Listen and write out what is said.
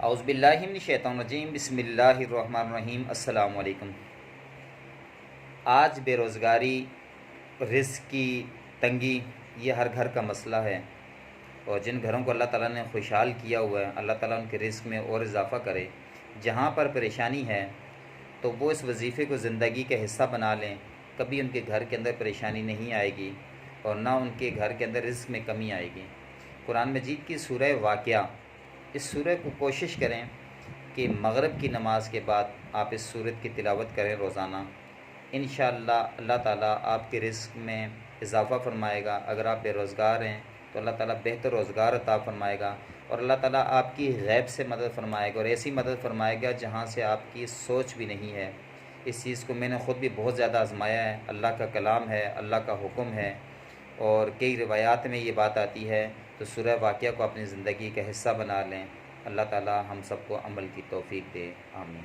اعوذ باللہ من الشیطان الرجیم، بسم اللہ الرحمن الرحیم۔ السلام علیکم۔ آج بے روزگاری، رزق کی تنگی یہ ہر گھر کا مسئلہ ہے، اور جن گھروں کو اللہ تعالیٰ نے خوشحال کیا ہوا ہے، اللہ تعالیٰ ان کے رزق میں اور اضافہ کرے۔ جہاں پر پریشانی ہے تو وہ اس وظیفے کو زندگی کا حصہ بنا لیں، کبھی ان کے گھر کے اندر پریشانی نہیں آئے گی اور نہ ان کے گھر کے اندر رزق میں کمی آئے گی۔ قرآن مجید کی سورہ واقعہ، اس سورہ کو کوشش کریں کہ مغرب کی نماز کے بعد آپ اس سورت کی تلاوت کریں روزانہ۔ انشاءاللہ اللہ تعالیٰ آپ کے رزق میں اضافہ فرمائے گا۔ اگر آپ بے روزگار ہیں تو اللہ تعالیٰ بہتر روزگار عطا فرمائے گا، اور اللہ تعالیٰ آپ کی غیب سے مدد فرمائے گا، اور ایسی مدد فرمائے گا جہاں سے آپ کی سوچ بھی نہیں ہے۔ اس چیز کو میں نے خود بھی بہت زیادہ آزمایا ہے۔ اللہ کا کلام ہے، اللہ کا حکم ہے، اور کئی روایات میں یہ بات آتی ہے، تو سورہ واقعہ کو اپنی زندگی کا حصہ بنا لیں۔ اللہ تعالیٰ ہم سب کو عمل کی توفیق دے، آمین۔